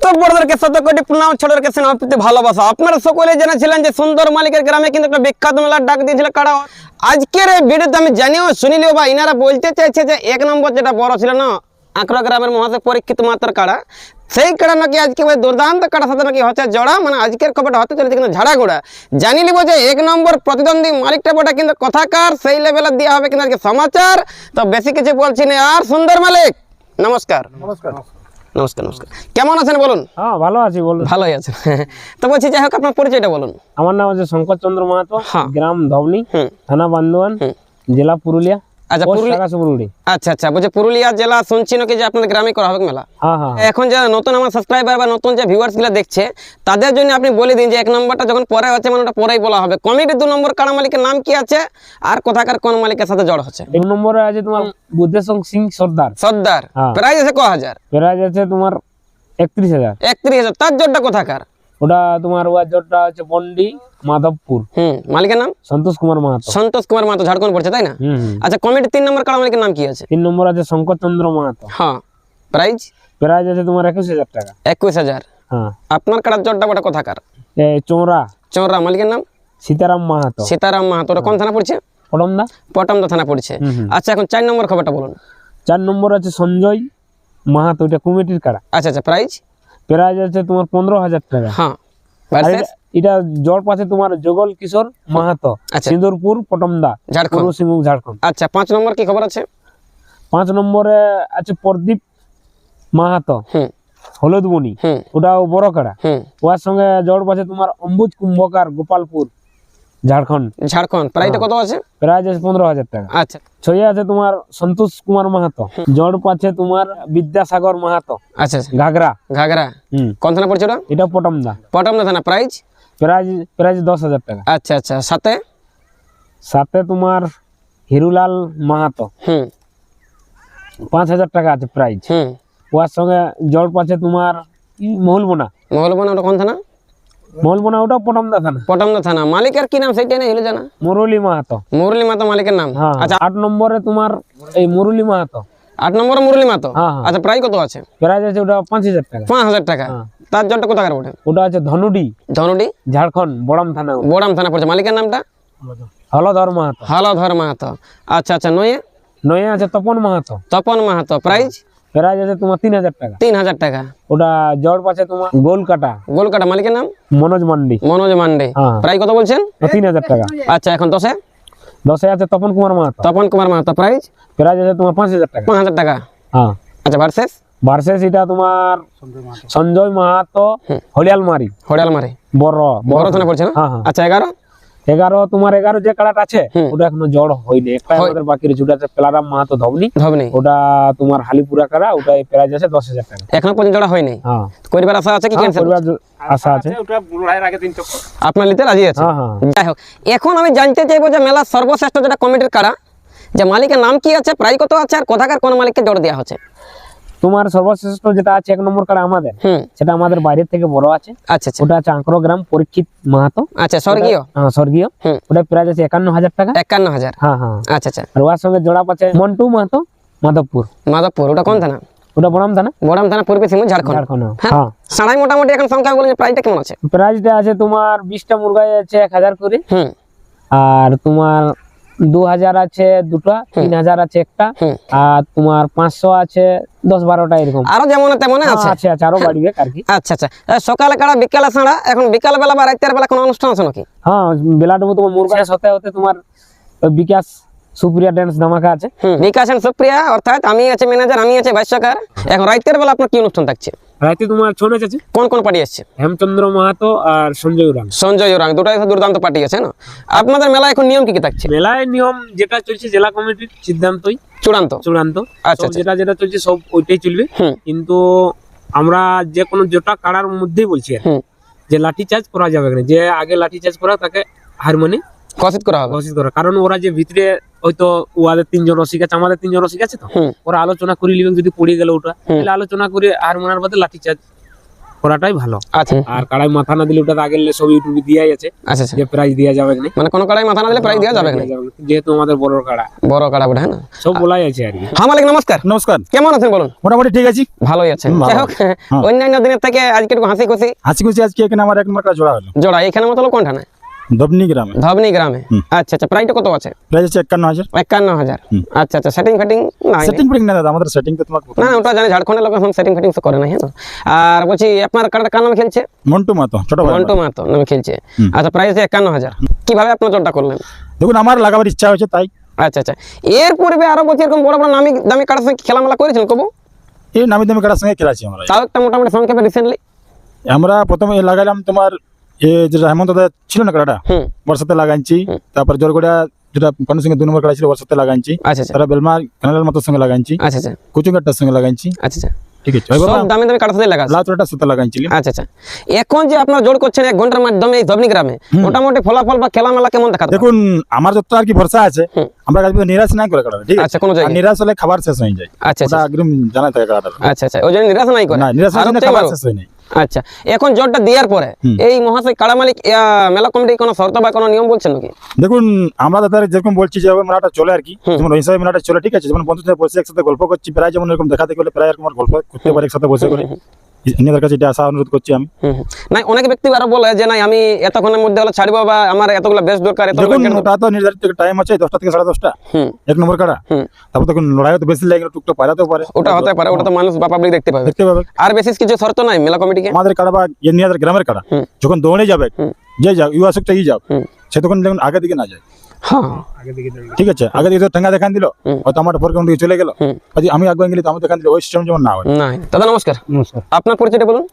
দর্শক বড়দেরকে শত কোটি প্রণাম, ছোটদেরকে স্নেহ প্রীতি ভালোবাসা। আপনারা সকলে জেনেছিলেন যে সুন্দর মালিকের গ্রামে কিন্তু একটা বিখ্যাত মেলার ডাক দিয়েছিল কাড়া। আজকের এই ভিডিওতে আমি জানিও শুনিলিও বা ইনারা বলতে চাইছে যে 1 নম্বর যেটা বড় ছিল না আঁকড়া গ্রামের মহাশয় পরীক্ষিত মাত্র কাড়া, সেই কাড়া নাকি আজকে ওই দুর্দান্ত কাড়ার সাথে নাকি হচ্ছে জড়া, মানে আজকের খবরটা হতে চলেছে কিন্তু ঝাড়াগোড়া। জানি নিব যে 1 নম্বর প্রতিদ্বন্দ্বী মালিকটা বটে কিন্তু কথাকার সেই লেভেলে দেওয়া হবে কিন্তু আজকে সমাচার। তো বেশি কিছু বলছি না। আর সুন্দর মালিক নমস্কার। নমস্কার। নমস্কার নমস্কার, কেমন আছেন বলুন? হ্যাঁ, ভালো আছি, বলুন। ভালোই আছেন। তো বলছি যাই হোক আপনার পরিচয়টা বলুন। আমার নাম হচ্ছে শঙ্কর চন্দ্র মাহাতো, হ্যাঁ। গ্রাম ধবনি, থানা বান্দোয়ান, জেলা পুরুলিয়া। আচ্ছা, আচ্ছা আচ্ছা, বলছি পুরুলিয়া জেলা শুনছি নাকি যে আপনাদের গ্রামে করা হবে মেলা। হ্যাঁ হ্যাঁ। এখন যারা নতুন আমার সাবস্ক্রাইবার বা নতুন যে ভিউয়ার্স গুলো দেখছে তাদের জন্য আপনি বলে দিন যে 1 নম্বরটা যখন পরে হচ্ছে মানে ওটা পরেই বলা হবে। কমিটির 2 নম্বর কাড়া মালিকের নাম কি আছে আর কোথাকার কোন মালিকের সাথে জড় হচ্ছে? 1 নম্বরে আছে তোমার বুদ্ধেশং সিং সর্দার। সর্দার, হ্যাঁ। প্রাইস আছে ক হাজার? প্রাইজ আছে তোমার 31,000। 31,000। তার জোরটা কোথাকার? ওটা তোমার ওয়াজটা হচ্ছে বন্ডি মাধবপুর। মালিকের নাম সন্তোষ কুমার মাহাতো। সন্তোষ কুমার মাহাতো, ঝাড়খণ্ড পড়ছে তাই না? আচ্ছা, কমিটির 3 নম্বর কাড়া মালিকের নাম কি আছে? 3 নম্বর আছে শঙ্কর চন্দ্র মাহাতো। হ্যাঁ, প্রাইস প্রাইজ আছে তোমার 21,000 টাকা। 21,000। হ্যাঁ। আপনার কাড়ার জোরটা বটা কোথাকার? চৌরা চৌরা, মালিকের নাম সীতারাম মাহাতো। সীতারাম মাহাতো। ওটা কোন থানা পড়ছে? পটমদা। পটমদা থানা পড়ছে। আচ্ছা, এখন 4 নম্বর খবরটা বলুন। 4 নম্বর আছে সঞ্জয় মাহাতো, এটা কমিটির কাড়া। আচ্ছা আচ্ছা, প্রাইস? প্রাইজ আছে তোমার 15,000 টাকা। হ্যাঁ, আর এটা জল পাশে তোমার জগল কিশোর মাহাতো, সিন্দুরপুর, পটমদা, ঝাড়খণ্ড। ঝাড়খণ্ড। আচ্ছা, 5 নম্বর কি খবর আছে? 5 নম্বরে আছে প্রদীপ মাহাতো, হলুদবনি, ওটাও বড় কাড়া। ওর সঙ্গে জল পাশে তোমার অম্বুজ কুম্ভকার, গোপালপুর, ঝাড়খণ্ড। ঝাড়খণ্ড। প্রাইসটা কত আছে? প্রাইজ আছে 15,000 টাকা। আচ্ছা। 6 আছে তোমার সন্তোষ কুমার মাহাতো, জল পাশে তোমার বিদ্যাসাগর মাহাতো। আচ্ছা, ঘাগরা। ঘাগরা কোন থানা পড়ছে ওটা? এটা পটমদা। পটমদা থানা। প্রাইস? প্রাইজ 10,000 টাকা। আচ্ছা আচ্ছা। সাথে তোমার হিরুলাল মাহাতো, 5,000 টাকা আছে প্রাইজ। ওর সঙ্গে জল পাচ্ছে তোমার মহুলবোনা। মহুলবোনা ওটা কোন থানা? মহুলবোনা ওটা পটমদা থানা। পটমদা থানা। মালিকের কি নাম সেটা না হলো জানা? মুরলী মাহাতো। মুরলী মাহাতো মালিকের নাম। আচ্ছা, 8 নম্বরে তোমার এই মুরলী মাহাতো। 8 নম্বরে মুরলী মাহাতো। আচ্ছা, প্রাইস কত আছে? প্রাইজ আছে ওটা 5,000 টাকা। 5,000 টাকা। তার জলটা কোথাকার ওঠে? ওটা আছে ধনুডি। ধনুডি, ঝাড়খণ্ড, বড়াম থানা। বড়াম থানা পড়ছে। মালিকের নামটা? হলধর মাহাতো। হলধর মাহাতো। আচ্ছা আচ্ছা। নয়ে আছে তপন মাহাতো। তপন মাহাতো। প্রাইস? প্রাইজ আছে তোমার 3,000 টাকা। 3,000 টাকা। ওটা জল পাচ্ছে তোমার গোলকাটা। গোলকাটা। মালিকের নাম? মনোজ মান্ডি। মনোজ মান্ডি। প্রাইস কত বলছেন? 3,000 টাকা। আচ্ছা, এখন 10 আছে তপন কুমার মাহাতো। তপন কুমার মাহাতো। প্রাইস? প্রাইজ আছে তোমার 5,000 টাকা। 5,000 টাকা। হ্যাঁ। আচ্ছা, ভার্সেস এটা তোমার সঞ্জয় মাহাতো, হরিয়ালমারি। হরিয়ালমারি বড় থানা পড়ছে না? আচ্ছা, 11 তোমার 11 যে কাড়াটা আছে ওটা এখনো জড় হয়নি। একটা আমাদের বাকি রয়েছে, ওটা আছে পেলারাম মাহাতো ধবনি। ওটা তোমার হালিপুরা কাড়া। ওটা প্রাইজ আছে 10,000 টাকা। এখনো পর্যন্ত জড়া হয়নি। হ্যাঁ। পরিবার আশা আছে কি ক্যান্সেল? পরিবার আশা আছে। ওটা বুড়াইয়ের আগে 3 চক্কর আপনার নিতে রাজি আছে? হ্যাঁ। যাই হোক, এখন আমি জানতে চাইবো যে মেলার সর্বশ্রেষ্ঠ যেটা কমিটির কাড়া, যে মালিকের নাম কি আছে, প্রাইস কত আছে আর কোথাকার কোন মালিককে জড় দেওয়া হচ্ছে? তোমার সর্বশ্রেষ্ঠ যেটা আছে 1 নম্বর কাড়া আমাদের, সেটা আমাদের বাইরে থেকে বড় আছে। আচ্ছা আচ্ছা। ওটা আছে আঁকড়ো গ্রাম, পরীক্ষিত মাহাতো। আচ্ছা, স্বর্গীয়। হ্যাঁ, স্বর্গীয়। ওটা প্রাইস আছে 51,000 টাকা। 51,000। হ্যাঁ। আচ্ছা আচ্ছা। আর ওর সঙ্গে জোড়া পাচ্ছে মন্টু মাহাতো, মাধবপুর। মাধবপুর। ওটা কোন থানা? ওটা বড়াম থানা। বড়াম থানা, পূর্বে সিংহ, ঝাড়খণ্ড। হ্যাঁ। সাড়াই মোটামুটি এখন সংখ্যা বলেন, প্রাইসটা কেমন আছে? প্রাইসটা আছে তোমার 20টা মুরগায় আছে 1,000 করে। আর তোমার 2,000 আছে দুটা, 3,000 আছে একটা, আর তোমার 500 আছে 10-12টা, এরকম আরো যেমন তেমন আছে। আচ্ছা, আরো বাড়বে আর কি। আচ্ছা আচ্ছা। সকালে কাড়া, বিকালে ছাড়া, এখন বিকাল বেলা বা রাতের বেলা কোনো অনুষ্ঠান আছে নাকি? হ্যাঁ, বেলাটুকু তোমার মুরগায় হতে হতে তোমার বিকাশ সুপ্রিয়া ডান্স ধামাকা আছে। বিকাশ এন্ড সুপ্রিয়া, অর্থাৎ আমি আছে ম্যানেজার, আমি আছে ভাষ্যকার। এখন রাতের বেলা আপনার কি অনুষ্ঠান থাকছে? রাতে তোমার ছৌ নাচ আছে। কোন কোন পার্টি আসছে? হেমচন্দ্র মাহাতো আর সঞ্জয় উরাং। সঞ্জয় উরাং, দুটাই দুর্দান্ত পার্টি আছে না? আপনাদের মেলা এখন নিয়ম কি কি থাকছে? মেলায় নিয়ম যেটা চলছে জেলা কমিটির সিদ্ধান্তই চূড়ান্ত। আচ্ছা, যেটা চলছে সব ওইটাই চলবে। কিন্তু আমরা যে কোনো যেটা কাড়ার মধ্যেই বলছি যে লাঠি চার্জ করা যাবে না। যে আগে লাঠি চার্জ করা তাকে হারমোনি ঘোষিত করা হবে। কারণ ওরা যে ভিতরে হয়তো ওদের 3 জন রসিক আছে, আমাদের 3 জন রসিক আছে, তো ওরা আলোচনা করে নিবেন। যদি পড়ে গেল ওটা, তাহলে আলোচনা করে হারমোনিয়ার বাদে লাঠি চার্জ করাটাই ভালো। আচ্ছা আর কাড়াই মাথা না দিলে ওটা আগে সব ইউটিউবে দেওয়াই আছে আচ্ছা আচ্ছা যে প্রাইজ দেওয়া যাবে না, মানে কোনো কাড়াই মাথা না দিলে প্রাইজ দেওয়া যাবে না, যেহেতু আমাদের বড় কাড়া বড় কাড়া ওটা, হ্যাঁ না? সব বলাই আছে আর কি। হ্যাঁ মালিক নমস্কার। নমস্কার। কেমন আছেন বলুন? মোটামুটি ঠিক আছি। ভালোই আছেন। ভালো। যাই হোক অন্যান্য দিনের থেকে আজকে একটু হাসি খুশি হাসি খুশি আজকে এখানে আমার এক নম্বর কাজ জোড়া হলো জোড়া। এখানে মতো কোনটা না? ধবনি গ্রামে। ধবনি গ্রামে। আচ্ছা আচ্ছা, প্রাইসটা কত আছে? প্রাইস হচ্ছে 51,000। 51,000। আচ্ছা আচ্ছা, সেটিং ফিটিং নাই? সেটিং ফিটিং না দাদা, আমাদের সেটিং তো তোমার না ওটা জানি, ঝাড়খণ্ডের লোক এখন সেটিং ফিটিং করে না, হ্যাঁ না? আর বলছি আপনার কার্ডটা কার নামে খেলছে? মন্টু মাতো, ছোট ভাই। মন্টু মাহাতো নামে খেলছে। আচ্ছা, প্রাইস 51,000। কিভাবে আপনার জোরটা করলেন? দেখুন আমার লাগাবার ইচ্ছা হয়েছে তাই। আচ্ছা আচ্ছা, এর পূর্বে আরো বলছি এরকম বড় বড় নামি দামি কার্ডের সঙ্গে খেলামেলা করেছেন কবু? এই নামি দামি কাটার সঙ্গে খেলাছি আমরা। তাও একটা মোটামুটি সংক্ষেপে রিসেন্টলি। আমরা প্রথমে লাগাইলাম তোমার যেটা হেমন্ত দাদা ছিল না কাটাটা, হুম বর্ষাতে লাগাইছি। তারপর জোরগড়া যেটা পানের সঙ্গে 2 নম্বর কাটা ছিল বর্ষাতে লাগাইছি। আচ্ছা আচ্ছা তারা বেলমার কানালের মতো সঙ্গে লাগাইছি, আচ্ছা আচ্ছা কুচুঙ্গাটার সঙ্গে লাগাইছি। আচ্ছা আচ্ছা, ঠিক আছে, ওই বাবা সব দামি দামি কার্ডের সাথে লাগাচ্ছে। লাউটার সাথে লাগাইছি। আচ্ছা আচ্ছা, এখন যে আপনার জোর করছেন 1 ঘন্টার মাধ্যমে এই ধবনি গ্রামে, মোটামুটি ফলাফল বা খেলামেলা কেমন দেখাতে? দেখুন আমার যত আর কি ভরসা আছে, আমরা কাজ নিরাশ না করে কাটাবে, ঠিক আছে? আচ্ছা, কোনো জায়গায় নিরাশ হলে খাবার শেষ হয়ে যায়। আচ্ছা ওটা আচ্ছা আগ্রিম জানা থাকে কাটাটা। আচ্ছা আচ্ছা, ওই জন্য নিরাশ নাই করে না নিরাশ আর হলে হচ্ছে খাবার ভালো। শেষ হয় নাই। আচ্ছা, এখন জোরটা দেওয়ার পরে এই মহাশয় কাড়া মালিক মেলা কমিটি কোনো শর্ত বা কোনো নিয়ম বলছেন নাকি? দেখুন আমরা দাদা যেরকম বলছি যে মেলাটা চলে আর কি, যেমন ওই হিসাবে মেলাটা চলে, ঠিক আছে? যেমন বন্ধুদের বসে একসাথে গল্প করছি, প্রায় যেমন এরকম দেখাতে গেলে প্রায় এরকম গল্প করতে পারি একসাথে বসে করে। এনাদের কাছে এটা আশা অনুরোধ করছি আমি। নাই অনেক ব্যক্তি আরো বলে যে নাই আমি এতক্ষণের মধ্যে হলো ছাড়বো বা আমার এতগুলো বেশ দরকার, দেখুন ওটা তো নির্ধারিত টাইম আছে 10টা থেকে 10:30, 1 নম্বর কাড়া। তারপর তখন লড়াই তো বেশি লাগে, টুকটাক পালাতেও পারে, ওটা হতে পারে, ওটা তো মানুষ বা পাবলিক দেখতে পাবে। দেখতে পাবে। আর বিশেষ কিছু শর্ত নাই মেলা কমিটিকে? আমাদের কাড়া বা নিয়াদের গ্রামের কাড়া যখন দৌড়ে যাবে, যে যাও ইউ আসুকটা ই যাও, সে তখন যেমন আগে দিকে না যায়, হ্যাঁ ঠিক আছে? আগে দিকে ঠেঙ্গা দেখান দিল, হয়তো আমার পর কোন দিকে চলে গেল, আমি আগে গেলে তো আমি দেখান দিল, ওই সিস্টেম যেমন না হয়। নাই। দাদা নমস্কার। নমস্কার, আপনার পরিচয়টা বলুন।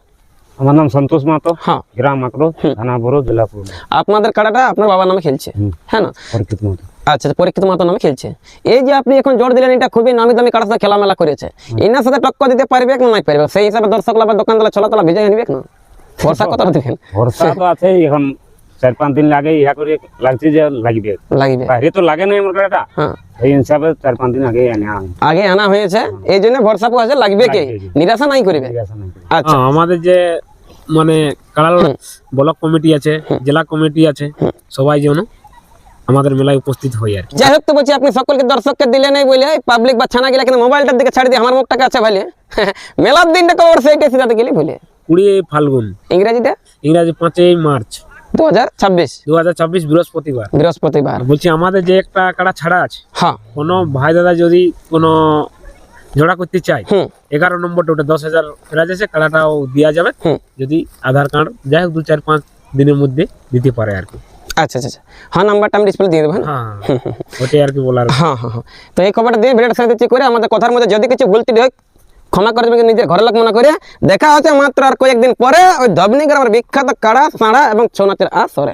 আমার নাম সন্তোষ মাহাতো, হ্যাঁ, গ্রাম আকরো, থানা বড়, জেলা পুরুলিয়া। আপনাদের কাড়াটা আপনার বাবার নামে খেলছে, হ্যাঁ না? পরীক্ষিত মাহাতো। আচ্ছা, পরীক্ষিত মাহাতো নামে খেলছে। এই যে আপনি এখন জোর দিলেন, এটা খুবই নামি দামি কাড়ার সাথে খেলামেলা করেছে, এনার সাথে টক্কর দিতে পারবে না নাই পারবে? সেই হিসাবে দর্শক বা দোকানদার চলাতলা ভিজে নিবে না? ভরসা কত দিবেন? ভরসা তো আছে, এখন 4-5 দিন লাগে ইয়া করে লাগছে যে লাগবে, লাগবে বাইরে তো লাগে না আমার কাড়াটা। হ্যাঁ, এই হিসাবে 4-5 দিন আগে আনা আগে আনা হয়েছে, এই জন্য ভরসা পাওয়া লাগবে কে, নিরাশা নাই করবে। আচ্ছা, আমাদের যে মানে কাড়া ব্লক কমিটি আছে, জেলা কমিটি আছে, সবাই যেন আমাদের মেলায় উপস্থিত হই আর কি। যাই হোক, তো বলছি আপনি সকলকে দর্শককে দিলেন এই বলে পাবলিক বা ছানা গেলে কিন্তু মোবাইলটার দিকে ছাড়ি দিয়ে আমার মুখটাকে আছে ভাই মেলার দিনটা কবর সেইটা সিধাতে গেলি ভুলে 20 ফাল্গুন, ইংরেজিটা ইংরাজি 5 মার্চ 2026 বৃহস্পতিবার। বৃহস্পতিবার। বলছি আমাদের যে একটা কাড়া ছাড়া আছে, হ্যাঁ, কোনো ভাই দাদা যদি কোনো জোড়া করতে চায়, হুম 11 নম্বরটা ওটা 10,000 প্রাইজ আছে, কাড়াটাও দেওয়া যাবে যদি আধার কার্ড যাই হোক 2-4-5 দিনের মধ্যে দিতে পারে আর কি। আচ্ছা আচ্ছা আচ্ছা, হ্যাঁ নাম্বারটা আমি ডিসপ্লে দিয়ে দেবো। হ্যাঁ হ্যাঁ, ওটাই আর কি বলার। হ্যাঁ হ্যাঁ হ্যাঁ, তো এই খবরটা দিয়ে ভিডিওটা সাথে চেক করে আমাদের কথার মধ্যে যদি কিছু ভুল ত্রুটি হয় ক্ষমা করে দেবেন নিজের ঘরের লোক মনে করে। দেখা হচ্ছে মাত্র আর কয়েকদিন পরে ওই ধবনি গ্রামের বিখ্যাত কাড়া সাড়া এবং ছৌ নাচের আসরে।